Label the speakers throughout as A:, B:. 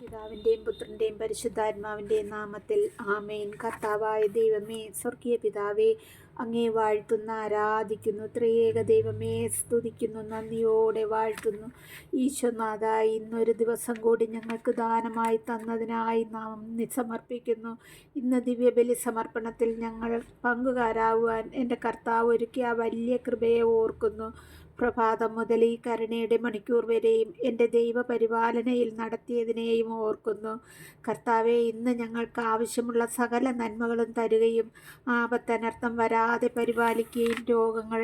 A: പിതാവിൻ്റെയും പുത്രൻ്റെയും പരിശുദ്ധാത്മാവിൻ്റെയും നാമത്തിൽ ആമേൻ. കർത്താവായ ദൈവമേ, സ്വർഗീയ പിതാവേ, അങ്ങേ വാഴ്ത്തുന്നു, ആരാധിക്കുന്നു. ത്രിയേക ദൈവമേ, സ്തുതിക്കുന്നു, നന്ദിയോടെ വാഴ്ത്തുന്നു. ഈശോനാഥ, ഇന്നൊരു ദിവസം കൂടി ഞങ്ങൾക്ക് ദാനമായി തന്നതിനായി നാം സമർപ്പിക്കുന്നു. ഇന്ന് ദിവ്യബലി സമർപ്പണത്തിൽ ഞങ്ങൾ പങ്കുകാരാകുവാൻ എൻ്റെ കർത്താവ് ഒരുക്കിയ വലിയ കൃപയെ ഓർക്കുന്നു. പ്രഭാതം മുതൽ ഈ കരുണയുടെ മണിക്കൂർ വരെയും എൻ്റെ ദൈവപരിപാലനയിൽ നടത്തിയതിനെയും ഓർക്കുന്നു. കർത്താവെ, ഇന്ന് ഞങ്ങൾക്ക് ആവശ്യമുള്ള സകല നന്മകളും തരുകയും ആപത്തനർത്ഥം വരാതെ പരിപാലിക്കുകയും രോഗങ്ങൾ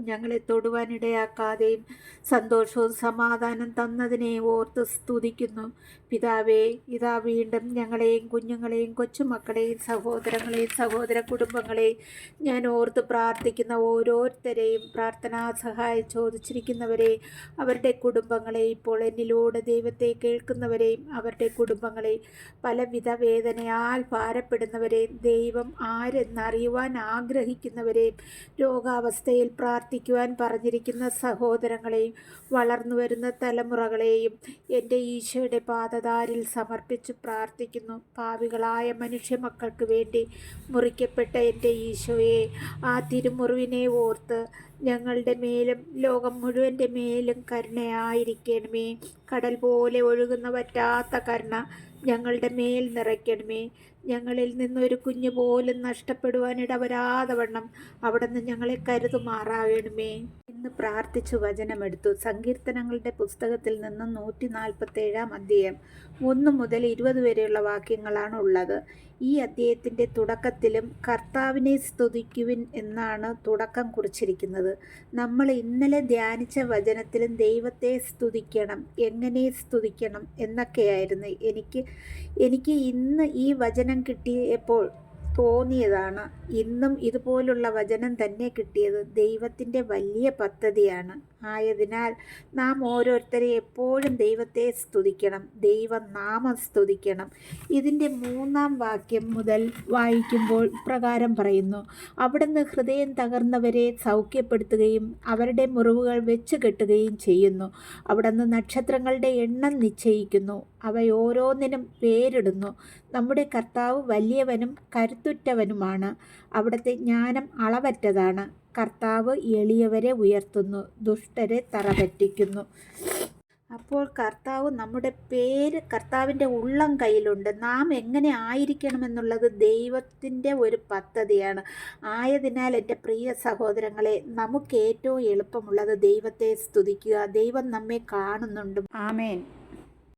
A: ഞങ്ങളെ തൊടുവാനിടയാക്കാതെയും സന്തോഷവും സമാധാനം തന്നതിനെ ഓർത്ത് സ്തുതിക്കുന്നു. പിതാവേ, ഇതാ വീണ്ടും ഞങ്ങളെയും കുഞ്ഞുങ്ങളെയും കൊച്ചുമക്കളെയും സഹോദരങ്ങളെയും സഹോദര കുടുംബങ്ങളെയും ഞാൻ ഓർത്ത് പ്രാർത്ഥിക്കുന്ന ഓരോരുത്തരെയും, പ്രാർത്ഥനാ സഹായം ചോദിച്ചിരിക്കുന്നവരെ, അവരുടെ കുടുംബങ്ങളെ, ഇപ്പോൾ എന്നിലൂടെ ദൈവത്തെ കേൾക്കുന്നവരെയും അവരുടെ കുടുംബങ്ങളെയും, പലവിധ വേദനയാൽ ഭാരപ്പെടുന്നവരെയും, ദൈവം ആരെന്നറിയുവാൻ ആഗ്രഹിക്കുന്നവരെയും, രോഗാവസ്ഥയിൽ പ്രാർത്ഥിക്കുവാൻ പറഞ്ഞിരിക്കുന്ന സഹോദരങ്ങളെയും, വളർന്നു വരുന്ന തലമുറകളെയും എൻ്റെ ഈശോയുടെ പാദതാരിൽ സമർപ്പിച്ച് പ്രാർത്ഥിക്കുന്നു. പാപികളായ മനുഷ്യ മക്കൾക്ക് വേണ്ടി മുറിക്കപ്പെട്ട എൻ്റെ ഈശോയെ, ആ തിരുമുറിവിനെ ഓർത്ത് ഞങ്ങളുടെ മേലും ലോകം മുഴുവൻ്റെ മേലും കരുണയായിരിക്കണമേ. കടൽ പോലെ ഒഴുകുന്ന വറ്റാത്ത കരുണ ഞങ്ങളുടെ മേൽ നിറയ്ക്കണമേ. ഞങ്ങളിൽ നിന്നൊരു കുഞ്ഞു പോലും നഷ്ടപ്പെടുവാനിട വരാതെ വണ്ണം അവിടുന്ന് ഞങ്ങളെ കരുതുമാറാകണമേ. ഇന്ന് പ്രാർത്ഥിച്ചു വചനമെടുത്തു. സങ്കീർത്തനങ്ങളുടെ പുസ്തകത്തിൽ നിന്ന് 147 അധ്യായം 1 മുതൽ 20 വരെയുള്ള വാക്യങ്ങളാണ് ഉള്ളത്. ഈ അധ്യായത്തിൻ്റെ തുടക്കത്തിലും കർത്താവിനെ സ്തുതിക്കുവിൻ എന്നാണ് തുടക്കം കുറിച്ചിരിക്കുന്നത്. നമ്മൾ ഇന്നലെ ധ്യാനിച്ച വചനത്തിലും ദൈവത്തെ സ്തുതിക്കണം, എങ്ങനെ സ്തുതിക്കണം എന്നൊക്കെയായിരുന്നു എനിക്ക് ഇന്ന് ഈ വചനം കിട്ടിയപ്പോൾ തോന്നിയതാണ്. ഇന്നും ഇതുപോലുള്ള വചനം തന്നെ കിട്ടിയത് ദൈവത്തിൻ്റെ വലിയ പദ്ധതിയാണ്. ആയതിനാൽ നാം ഓരോരുത്തരെ എപ്പോഴും ദൈവത്തെ സ്തുതിക്കണം, ദൈവനാമം സ്തുതിക്കണം. ഇതിൻ്റെ 3-ാം വാക്യം മുതൽ വായിക്കുമ്പോൾ പ്രകാരം പറയുന്നു: അവിടുന്ന് ഹൃദയം തകർന്നവരെ സൗഖ്യപ്പെടുത്തുകയും അവരുടെ മുറിവുകൾ വെച്ച് കെട്ടുകയും ചെയ്യുന്നു. അവിടുന്ന് നക്ഷത്രങ്ങളുടെ എണ്ണം നിശ്ചയിക്കുന്നു, അവയോരോന്നിനും പേരിടുന്നു. നമ്മുടെ കർത്താവ് വലിയവനും കരുത്തുറ്റവനുമാണ്. അവിടുത്തെ ജ്ഞാനം അളവറ്റതാണ്. കർത്താവ് എളിയവരെ ഉയർത്തുന്നു, ദുഷ്ടരെ തറപറ്റിക്കുന്നു. അപ്പോൾ നമ്മുടെ പേര് കർത്താവിൻ്റെ ഉള്ളം കയ്യിലുണ്ട്. നാം എങ്ങനെ ആയിരിക്കണമെന്നുള്ളത് ദൈവത്തിൻ്റെ ഒരു പദ്ധതിയാണ്. ആയതിനാൽ എൻ്റെ പ്രിയ സഹോദരങ്ങളെ, നമുക്ക് ഏറ്റവും എളുപ്പമുള്ളത് ദൈവത്തെ സ്തുതിക്കുക. ദൈവം നമ്മെ കാണുന്നുണ്ട്. ആമേൻ.